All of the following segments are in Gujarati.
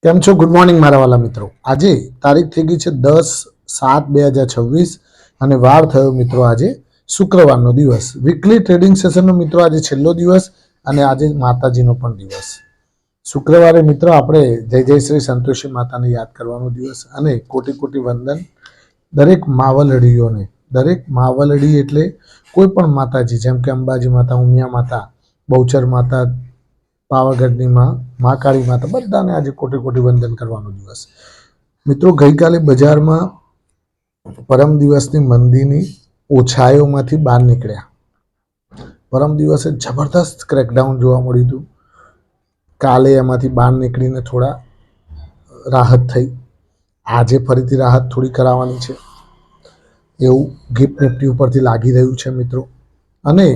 કેમ છો? ગુડ મોર્નિંગ મારા વાલા મિત્રો. આજે તારીખ થઈ ગઈ છે 10/7/2026 અને વાર થયો મિત્રો આજે શુક્રવારનો દિવસ. વીકલી ટ્રેડિંગ સેશનનો મિત્રો આજે છેલ્લો દિવસ અને આજે માતાજીનો પણ દિવસ. શુક્રવારે મિત્રો આપણે જય જય શ્રી સંતોષી માતાને યાદ કરવાનો દિવસ અને કોટી કોટી વંદન દરેક માવલડીઓને. દરેક માવલડી એટલે કોઈ પણ માતાજી, જેમ કે અંબાજી માતા, ઉમિયા માતા, બહુચર માતા, પાવાગઢની માં, મહાકાળી માતા, બધાને આજે કોટી કોટી વંદન કરવાનો દિવસ. મિત્રો ગઈકાલે બજારમાં પરમ દિવસની મંદીની ઓછાઈઓમાંથી બહાર નીકળ્યા. પરમ દિવસે જબરદસ્ત ક્રેકડાઉન જોવા મળ્યું હતું. કાલે એમાંથી બહાર નીકળીને થોડા રાહત થઈ. આજે ફરીથી રાહત થોડી કરાવવાની છે એવું ગિફ્ટ નિફ્ટી ઉપરથી લાગી રહ્યું છે મિત્રો. અને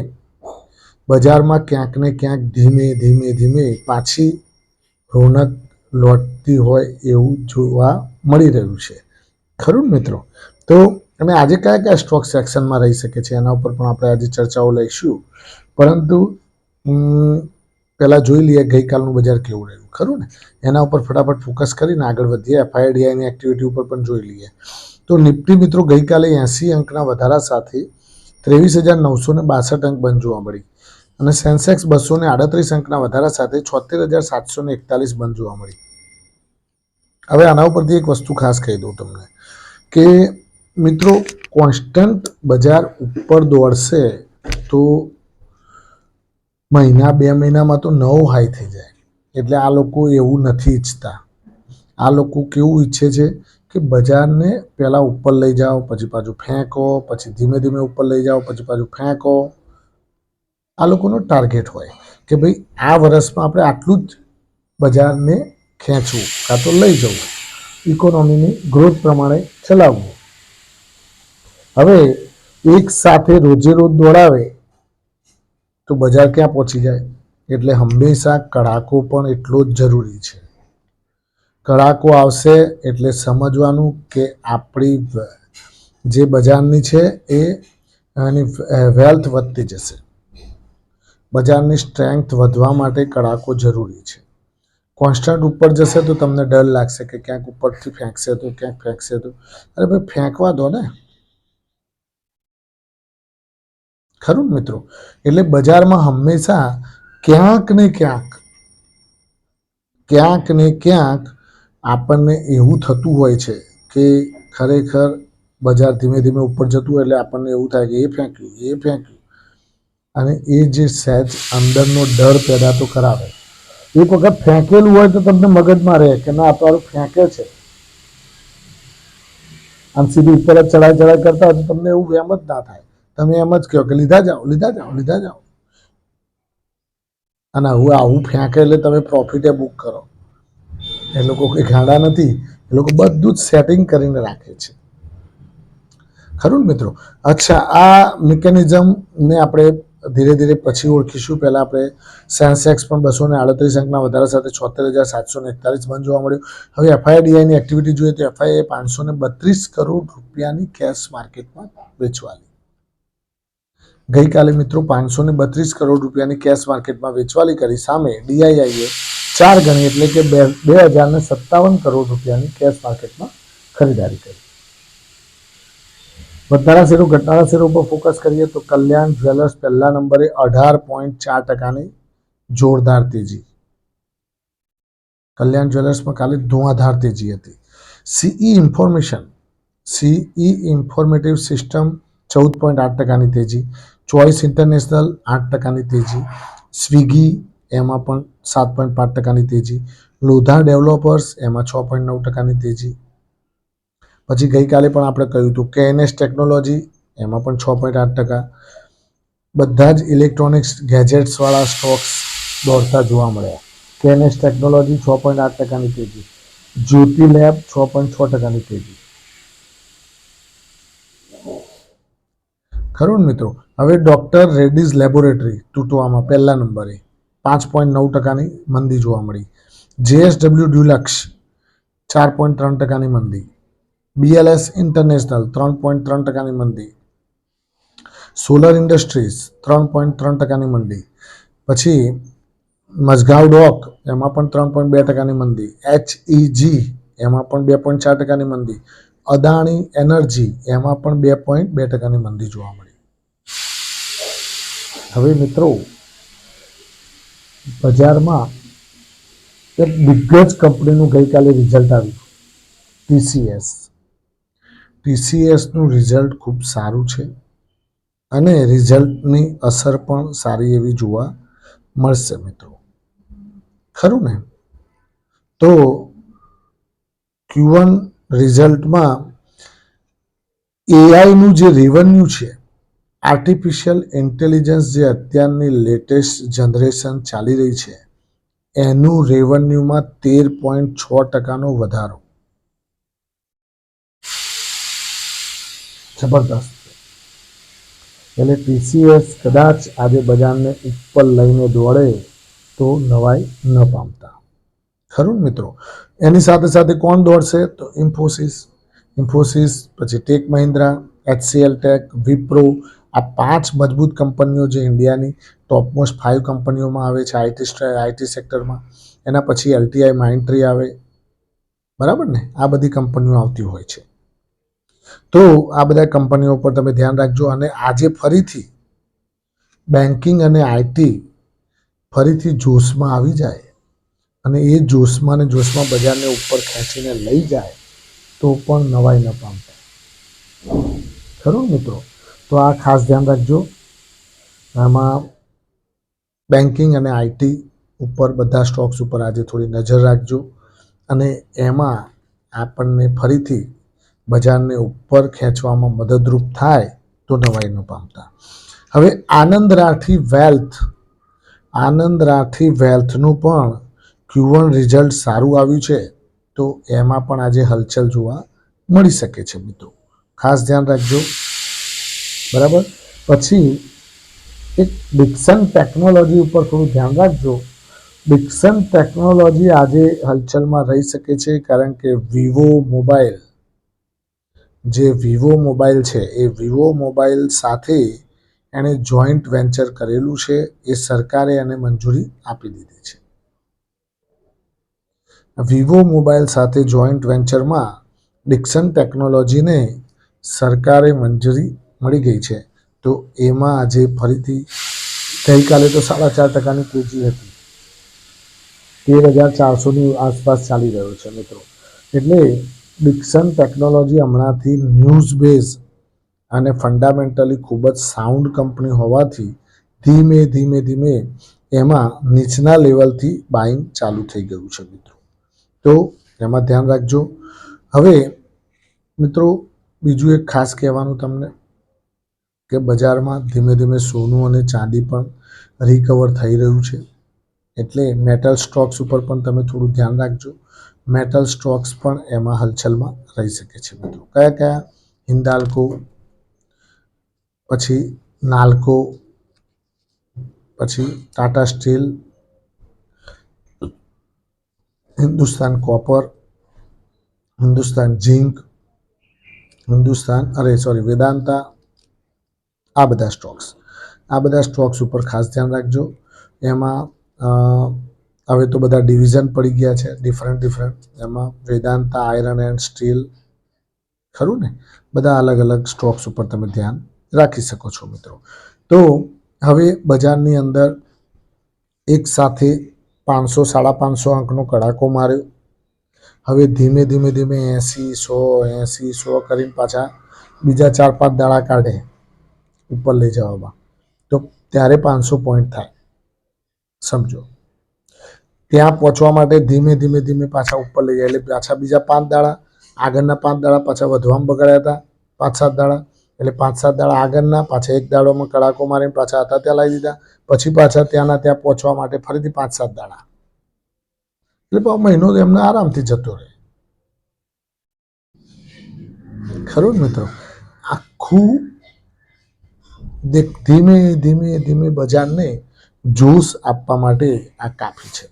બજારમાં ક્યાંક ને ક્યાંક ધીમે ધીમે ધીમે પાછી રોનક લોટતી હોય એવું જોવા મળી રહ્યું છે, ખરું મિત્રો? તો અને આજે કયા કયા સ્ટોક સેક્શનમાં રહી શકે છે એના ઉપર પણ આપણે આજે ચર્ચાઓ લઈશું. પરંતુ પહેલાં જોઈ લઈએ ગઈકાલનું બજાર કેવું રહ્યું, ખરું ને? એના ઉપર ફટાફટ ફોકસ કરીને આગળ વધીએ. એફઆઈડીઆઈની એક્ટિવિટી ઉપર પણ જોઈ લઈએ. તો નિફ્ટી મિત્રો ગઈકાલે 80 અંકના વધારા સાથે 23,962 અંક બંધ જોવા મળી અને સેન્સેક્સ 238 અંકના વધારા સાથે 76,741 બંધ જોવા મળી. હવે આના ઉપરથી એક વસ્તુ ખાસ કહી દઉં તમને કે મિત્રો કોન્સ્ટન્ટ બજાર ઉપર દોડશે તો મહિના 2 મહિનામાં તો નવો હાઈ થઈ જાય. એટલે આ લોકો એવું નથી ઈચ્છતા. આ લોકો કેવું ઈચ્છે છે કે બજારને પહેલાં ઉપર લઈ જાઓ, પછી પાછું ફેંકો, પછી ધીમે ધીમે ઉપર લઈ જાઓ, પછી પાછું ફેંકો. આ લોકોનો ટાર્ગેટ હોય કે ભાઈ આ વર્ષમાં આપણે આટલું જ બજારને ખેંચવું, કાં તો લઈ જવું, ઇકોનોમીની ગ્રોથ પ્રમાણે ચલાવવું. હવે એક સાથે રોજે રોજ દોડાવે તો બજાર ક્યાં પહોંચી જાય? એટલે હંમેશા કડાકો પણ એટલો જ જરૂરી છે. કડાકો આવશે એટલે સમજવાનું કે આપણી જે બજારની છે એની વેલ્થ વધતી જશે. બજારની સ્ટ્રેન્થ વધવા માટે કડાકો જરૂરી છે. કોન્સ્ટન્ટ ઉપર જશે તો તમને ડર લાગશે કે ક્યાંક ઉપરથી ફેંકશે તો, ક્યાંક ફેંકશે તો. અરે ભાઈ ફેંકવા દો ને, ખરું મિત્રો? એટલે બજારમાં હંમેશા ક્યાંક ને ક્યાંક આપણને એવું થતું હોય છે કે ખરેખર બજાર ધીમે ધીમે ઉપર જતું હોય એટલે આપણને એવું થાય કે એ ફેંક્યું. અને એ જે સહેજ અંદરનો ડર પેદા તો કરાવે. એક વખત ફેંકેલું હોય તો તમને મગજમાં રહે કે ના આપણું ફેંકે છે, આમ સીધી ઉપર જ ચડાઈ કરતા હોય તો તમને એવું એમ જ ના થાય. તમે એમ જ કહો કે લીધા જાઓ. અને આવું ફેંકે એટલે તમે પ્રોફિટે બુક કરો. એ લોકો કોઈ ગાડા નથી. એ લોકો બધું જ સેટિંગ કરીને રાખે છે, ખરું ને મિત્રો? અચ્છા, આ મિકેનિઝમને આપણે ધીરે ધીરે પછી ઓળખીશું. પહેલાં આપણે સેન્સેક્સ પણ 238 અંકના વધારા સાથે 76,741 બંધ જોવા મળ્યું. હવે એફઆઈડીઆઈની એક્ટિવિટી જોઈએ તો એફઆઈએ 532 કરોડ રૂપિયાની કેશ માર્કેટમાં વેચવાલી. ગઈકાલે મિત્રો 532 કરોડ રૂપિયાની કેશ માર્કેટમાં વેચવાલી કરી. સામે ડીઆઈઆઈએ 4 ગણી એટલે કે 2,057 કરોડ રૂપિયાની કેશ માર્કેટમાં ખરીદારી કરી. વધનારા શેરો ઘટનારા શેરો ઉપર ફોકસ કરીએ તો કલ્યાણ જ્વેલર્સ પહેલા નંબરે 18.4%ની જોરદાર તેજી. કલ્યાણ જ્વેલર્સમાં કાલે ધુઆધાર તેજી હતી. સીઈ ઇન્ફોર્મેટિવ સિસ્ટમ 14.8%ની તેજી. ચોઇસ ઇન્ટરનેશનલ 8%ની તેજી. સ્વિગી એમાં પણ 7.5%ની તેજી. લોધા ડેવલપર્સ એમાં 6.9%ની તેજી. પછી ગઈકાલે પણ આપણે કહ્યું હતું કેએનએસ ટેકનોલોજી એમાં પણ 6.8%. બધા જ ઇલેક્ટ્રોનિક્સ ગેજેટ્સવાળા સ્ટોક્સ દોડતા જોવા મળ્યા. કેએનએસ ટેકનોલોજી 6.8%ની તેજી. જ્યોતિ લેબ 6.6%ની તેજી. ખરું ને મિત્રો? હવે ડોક્ટર રેડ્ડીઝ લેબોરેટરી તૂટવામાં પહેલા નંબરે 5.9%ની મંદી જોવા મળી. જેએસડબલ્યુ ડ્યુલક્સ 4.3%ની મંદી. બીએલએસ ઇન્ટરનેશનલ 3.3%ની મંદી. સોલર ઇન્ડસ્ટ્રીઝ 3.3%ની મંદી. પછી મઝગાંવ ડોક એમાં પણ 3.2% મંદી, HEG એમાં પણ 2.4% મંદી, અદાણી એનર્જી એમાં પણ 2.2% મંદી જોવા મળી. હવે મિત્રો બજારમાં એક દિગ્ગજ કંપનીનું ગઈકાલે રિઝલ્ટ આવ્યું, TCSનું રિઝલ્ટ ખૂબ સારું છે અને રિઝલ્ટની અસર પણ સારી એવી જોવા મળશે મિત્રો, ખરું ને? તો Q1 રિઝલ્ટમાં એઆઈનું જે રેવન્યુ છે, આર્ટિફિશિયલ ઇન્ટેલિજન્સ જે અત્યારની લેટેસ્ટ જનરેશન ચાલી રહી છે એનું રેવન્યુમાં 13.6%નો વધારો, જબરદસ્ત. એટલે TCS કદાચ આજે બજારને ઉપર લઈને દોડે તો નવાઈ ન પામતા, ખરું મિત્રો? એની સાથે સાથે કોણ દોડશે? તો ઇન્ફોસિસ, પછી ટેક મહિન્દ્રા, HCL ટેક, વિપ્રો, આ 5 મજબૂત કંપનીઓ જે ઇન્ડિયાની ટોપમોસ્ટ 5 કંપનીઓમાં આવે છે આઈટી સેક્ટરમાં. એના પછી LTI માઇન્ડટ્રી આવે, બરાબર ને? આ બધી કંપનીઓ આવતી હોય છે. તો આ બધા કંપનીઓ પર તમે ધ્યાન રાખજો. અને આજે ફરીથી બેન્કિંગ અને આઈટી ફરીથી જોશમાં આવી જાય અને એ જોશમાં બજારને ઉપર ખેંચીને લઈ જાય તો પણ નવાઈ ન પામતા, ખરું મિત્રો? તો આ ખાસ ધ્યાન રાખજો. આમાં બેન્કિંગ અને આઈટી ઉપર બધા સ્ટોક્સ ઉપર આજે થોડી નજર રાખજો અને એમાં આપણને ફરીથી બજારને ઉપર ખેંચવામાં મદદરૂપ થાય તો નવાઈ ન પામતા. હવે આનંદ રાઠી વેલ્થનું પણ Q1 રિઝલ્ટ સારું આવ્યું છે, તો એમાં પણ આજે હલચલ જોવા મળી શકે છે મિત્રો, ખાસ ધ્યાન રાખજો, બરાબર? પછી એક ડિક્સન ટેકનોલોજી ઉપર થોડું ધ્યાન રાખજો. ડિક્સન ટેકનોલોજી આજે હલચલમાં રહી શકે છે કારણ કે વિવો મોબાઈલ છે એ વિવો મોબાઈલ સાથે એણે જોઈન્ટ વેન્ચર કરેલું છે, એ સરકારે એને મંજૂરી આપી દીધી છે. વિવો મોબાઈલ સાથે જોઈન્ટ વેન્ચરમાં ડિક્સન ટેકનોલોજીને સરકારે મંજૂરી મળી ગઈ છે, તો એમાં આજે ફરીથી ગઈકાલે તો 4.5%ની તેજી હતી, 13,400ની આસપાસ ચાલી રહ્યો છે મિત્રો. એટલે ડિક્સન ટેકનોલોજી હમણાંથી ન્યૂઝ બેઝ અને ફંડામેન્ટલી ખૂબ જ સાઉન્ડ કંપની હોવાથી ધીમે એમાં નીચના લેવલથી બાઇંગ ચાલુ થઈ ગયું છે મિત્રો, તો એમાં ધ્યાન રાખજો. હવે મિત્રો બીજું એક ખાસ કહેવાનું તમને કે બજારમાં ધીમે સોનું અને ચાંદી પણ રિકવર થઈ રહ્યું છે, એટલે મેટલ સ્ટોક્સ ઉપર પણ તમે થોડું ધ્યાન રાખજો. મેટલ સ્ટોક્સ પણ એમાં હલચલમાં રહી શકે છે મિત્રો. કયા? હિન્દાલ્કો, પછી નાલ્કો, પછી Tata steel, Hindustan copper, Hindustan zinc, Vedanta, આ બધા સ્ટોક્સ ઉપર ખાસ ધ્યાન રાખજો. એમાં હવે તો બધા ડિવિઝન પડી ગયા છે ડિફરન્ટ. એમાં વેદાંતા આયરન એન્ડ સ્ટીલ, ખરું ને? બધા અલગ સ્ટોક્સ ઉપર તમે ધ્યાન રાખી શકો છો મિત્રો. તો હવે બજારની અંદર એક સાથે 500-550 અંકનો કડાકો માર્યો. હવે ધીમે 80-100 કરીને પાછા બીજા 4-5 દાડા કાઢે ઉપર લઈ જવામાં, તો ત્યારે 500 પોઈન્ટ થાય, સમજો. ત્યાં પહોંચવા માટે ધીમે પાછા ઉપર લઈ જાય, એટલે પાછા બીજા 5 દાડા, આગળના 5 દાડા પાછા વધવામાં બગાડ્યા હતા 5-7 દાડા, એટલે 5-7 દાડા આગળના, પાછા એક દાડોમાં કડાકો મારીને પાછા હતા ત્યાં લાવી દીધા, પછી પાછા ત્યાં પહોંચવા માટે ફરીથી 5-7 દાડા, એટલે મહિનો એમને આરામથી જતો રહે, ખરું મિત્રો? આખું ધીમે બજારને જોશ આપવા માટે આ કાફી છે.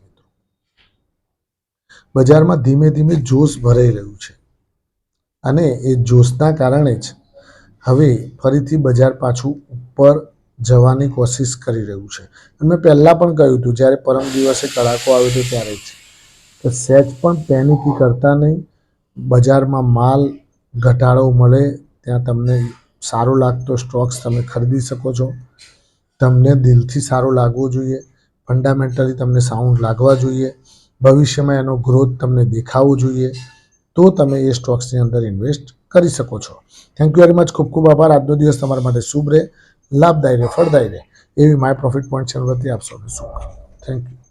બજારમાં ધીમે જોશ ભરાઈ રહ્યું છે અને એ જોશના કારણે જ હવે ફરીથી બજાર પાછું ઉપર જવાની કોશિશ કરી રહ્યું છે. અને મેં પહેલાં પણ કહ્યું હતું, જ્યારે પરમ દિવસે કડાકો આવ્યો હતો ત્યારે જ, કે સહેજ પણ પેનિકી કરતા નહીં. બજારમાં માલ ઘટાડો મળે ત્યાં તમને સારો લાગતો સ્ટોક્સ તમે ખરીદી શકો છો. તમને દિલથી સારું લાગવું જોઈએ, ફંડામેન્ટલી તમને સાઉન્ડ લાગવા જોઈએ, ભવિષ્યમાં એનો ગ્રોથ તમને દેખાવો જોઈએ, તો તમે એ સ્ટોક્સની અંદર ઇન્વેસ્ટ કરી શકો છો. Thank you very much. ખૂબ ખૂબ આભાર. આજનો દિવસ તમારા માટે શુભ રહે, લાભદાયી રહે, ફળદાયી રહે એવી માય પ્રોફિટ પોઈન્ટ ચેનલ વતી આપ સૌને શુભ. Thank you.